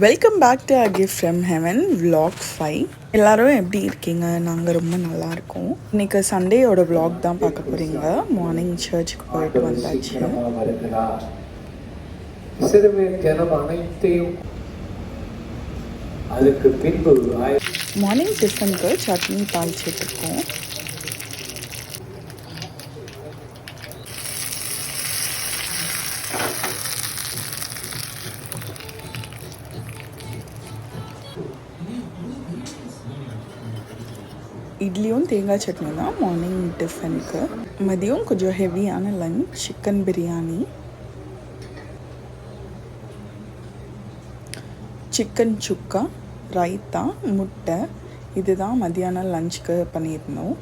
Welcome back to gift from heaven vlog 5. எல்லாரும் எப்படி இருக்கீங்க? நாங்கள் ரொம்ப நல்லா இருக்கோம். இன்னைக்கு சண்டேயோட vlog தான் பார்க்க போகிறீங்க. மார்னிங் சர்ச்சுக்கு போயிட்டு வந்தாச்சு. அதுக்கு பின்பு மார்னிங் டிஃபனுக்கு சட்னி தாளிச்சிட்ருக்கோம். இட்லியும் தேங்காய் சட்னி தான் மார்னிங் டிஃபனுக்கு. மதியம் கொஞ்சம் ஹெவியான லஞ்ச், சிக்கன் பிரியாணி, சிக்கன் சுக்கா, ரைத்தா, முட்டை. இதுதான் மதியானம் லஞ்சுக்கு பண்ணியிருந்தோம்.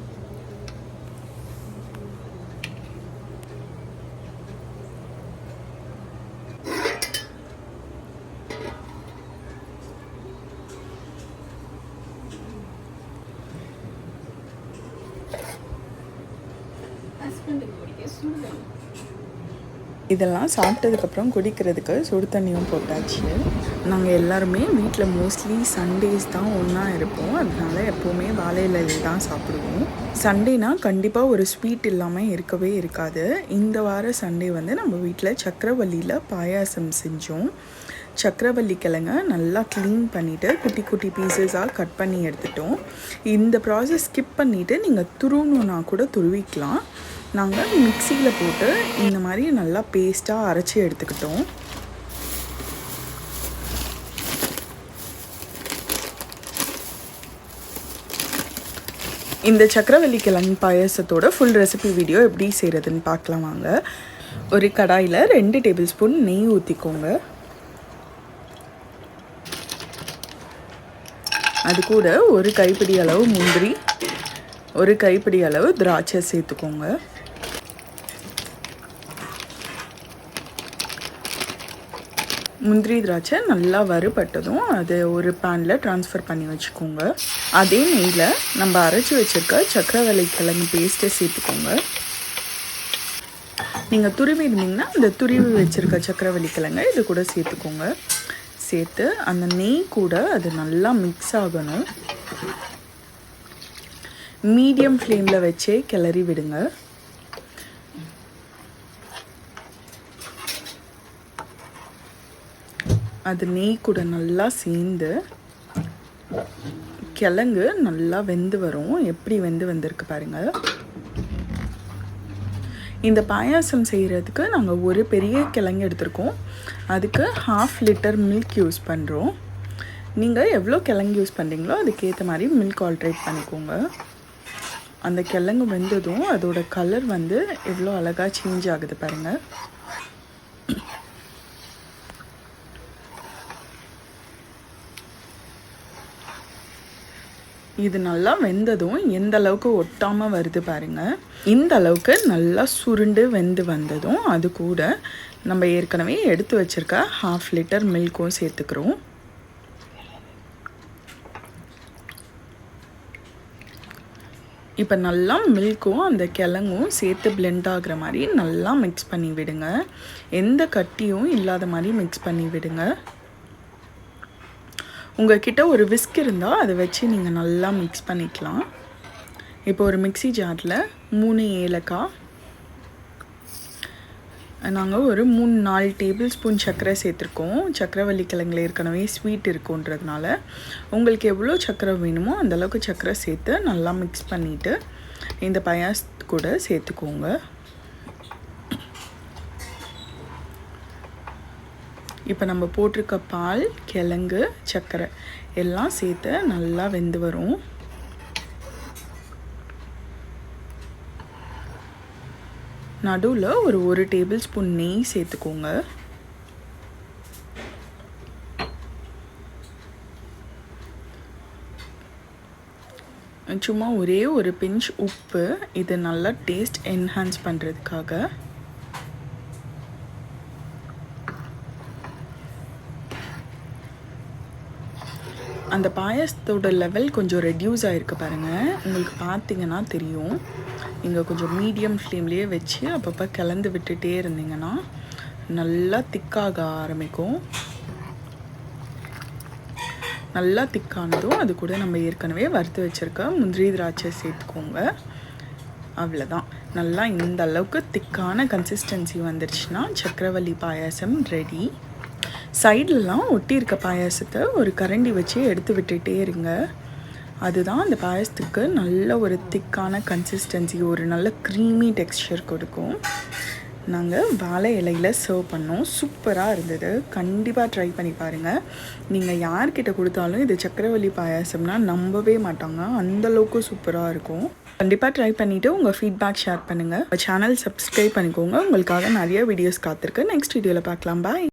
இதெல்லாம் சாப்பிட்டதுக்கப்புறம் குடிக்கிறதுக்கு சுடு தண்ணியும் போட்டாச்சு. நாங்கள் எல்லாருமே வீட்டில் மோஸ்ட்லி சண்டேஸ் தான் ஒன்றா இருப்போம். அதனால எப்போவுமே வாழை இலையில் தான் சாப்பிடுவோம். சண்டேனா கண்டிப்பாக ஒரு ஸ்வீட் இல்லாமல் இருக்கவே இருக்காது. இந்த வார சண்டே வந்து நம்ம வீட்டில் சக்கரவள்ளியில் பாயாசம் செஞ்சோம். சக்கரவள்ளி கிழங்க நல்லா க்ளீன் பண்ணிவிட்டு குட்டி குட்டி பீசஸாக கட் பண்ணி எடுத்துட்டோம். இந்த ப்ராசஸ் ஸ்கிப் பண்ணிவிட்டு நீங்கள் துருவணுன்னா கூட துருவிக்கலாம். நாங்கள் மிக்சியில் போட்டு இந்த மாதிரி நல்லா பேஸ்ட்டாக அரைச்சி எடுத்துக்கிட்டோம். இந்த சக்கரவள்ளி கிழங்கு பாயாசத்தோட ஃபுல் ரெசிபி வீடியோ எப்படி செய்கிறதுன்னு பார்க்கலாம் வாங்க. ஒரு கடாயில் 2 டேபிள் ஸ்பூன் நெய் ஊற்றிக்கோங்க. அது கூட ஒரு கைப்பிடி அளவு முந்திரி, ஒரு கைப்பிடி அளவு திராட்சை சேர்த்துக்கோங்க. முந்திரி திராட்சை நல்லா வறுபட்டதும் அது ஒரு பேனில் ட்ரான்ஸ்ஃபர் பண்ணி வச்சுக்கோங்க. அதே நெய்யில் நம்ம அரைச்சி வச்சுருக்க சக்கரவள்ளி கிழங்கு பேஸ்ட்டை சேர்த்துக்கோங்க. நீங்கள் துருவி இருந்தீங்கன்னா அந்த துருவி வச்சுருக்க சக்கரவள்ளி கிழங்கை இது கூட சேர்த்துக்கோங்க. சேர்த்து அந்த நெய் கூட அது நல்லா மிக்ஸ் ஆகணும். மீடியம் ஃப்ளேமில் வச்சே கிளறி விடுங்க. அது நெய் கூட நல்லா சேர்ந்து கிழங்கு நல்லா வெந்து வரும். எப்படி வெந்து வந்திருக்கு பாருங்கள். இந்த பாயாசம் செய்கிறதுக்கு நாங்கள் ஒரு பெரிய கிழங்கு எடுத்திருக்கோம். அதுக்கு 1/2 லிட்டர் மில்க் யூஸ் பண்ணுறோம். நீங்கள் எவ்வளோ கிழங்கு யூஸ் பண்ணுறீங்களோ அதுக்கேற்ற மாதிரி மில்க் ஆல்ட்ரேட் பண்ணிக்கோங்க. அந்த கிழங்கு வெந்ததும் அதோட கலர் வந்து எவ்வளோ அழகாக சேஞ்ச் ஆகுது பாருங்கள். இது நல்லா வெந்ததும் எந்த அளவுக்கு ஒட்டாமல் வருது பாருங்கள். இந்த அளவுக்கு நல்லா சுருண்டு வெந்து வந்ததும் அது கூட நம்ம ஏற்கனவே எடுத்து வச்சுருக்க 1/2 லிட்டர் மில்க்கும் சேர்த்துக்கிறோம். இப்போ நல்லா மில்க்கும் அந்த கிழங்கும் சேர்த்து பிளெண்ட் ஆகிற மாதிரி நல்லா மிக்ஸ் பண்ணி விடுங்க. எந்த கட்டியும் இல்லாத மாதிரி மிக்ஸ் பண்ணி விடுங்க. உங்கள்கிட்ட ஒரு விஸ்க் இருந்தால் அதை வச்சு நீங்கள் நல்லா மிக்ஸ் பண்ணிக்கலாம். இப்போ ஒரு மிக்ஸி ஜாரில் 3 ஏலக்காய், நாங்கள் ஒரு 3-4 டேபிள் ஸ்பூன் சர்க்கரை சேர்த்துருக்கோம். சக்கரவள்ளி கிழங்குல ஏற்கனவே ஸ்வீட் இருக்குன்றதுனால உங்களுக்கு எவ்வளோ சர்க்கரை வேணுமோ அந்தளவுக்கு சர்க்கரை சேர்த்து நல்லா மிக்ஸ் பண்ணிவிட்டு இந்த பாயாசத்து கூட சேர்த்துக்கோங்க. இப்போ நம்ம போட்டிருக்க பால், கிழங்கு, சர்க்கரை எல்லாம் சேர்த்து நல்லா வெந்து வரும். நடுவில் ஒரு டேபிள் ஸ்பூன் நெய் சேர்த்துக்கோங்க. சும்மா ஒரே ஒரு பிஞ்ச் உப்பு, இது நல்லா டேஸ்ட் என்ஹான்ஸ் பண்ணுறதுக்காக. அந்த பாயாசத்தோட லெவல் கொஞ்சம் ரெடியூஸ் ஆகிருக்கு பாருங்கள். உங்களுக்கு பார்த்தீங்கன்னா தெரியும். இங்கே கொஞ்சம் மீடியம் ஃப்ளேம்லேயே வச்சு அப்பப்போ கலந்து விட்டுட்டே இருந்தீங்கன்னா நல்லா திக்காக ஆரம்பிக்கும். நல்லா திக்கானதும் அது கூட நம்ம ஏற்கனவே வறுத்து வச்சுருக்க முந்திரி திராட்சை சேர்த்துக்கோங்க. அவ்வளோதான். நல்லா இந்த அளவுக்கு திக்கான கன்சிஸ்டன்சி வந்துருச்சுன்னா சக்கரவள்ளி பாயாசம் ரெடி. சைட்லலாம் ஒட்டி இருக்க பாயாசத்தை ஒரு கரண்டி வச்சு எடுத்து விட்டுட்டே இருங்க. அதுதான் அந்த பாயாசத்துக்கு நல்ல ஒரு திக்கான கன்சிஸ்டன்சி, ஒரு நல்ல க்ரீமி டெக்ஸ்சர் கொடுக்கும். நாங்கள் வாழை இலையில் சர்வ் பண்ணோம். சூப்பராக இருந்தது. கண்டிப்பாக ட்ரை பண்ணி பாருங்கள். நீங்கள் யார்கிட்ட கொடுத்தாலும் இது சக்கரவள்ளி பாயாசம்னா நம்பவே மாட்டாங்க, அந்தளவுக்கு சூப்பராக இருக்கும். கண்டிப்பாக ட்ரை பண்ணிவிட்டு உங்கள் ஃபீட்பேக் ஷேர் பண்ணுங்கள். சேனல் சப்ஸ்கிரைப் பண்ணிக்கோங்க. உங்களுக்காக நிறைய வீடியோஸ் காத்திருக்கு. நெக்ஸ்ட் வீடியோவில் பார்க்கலாம். பாய்.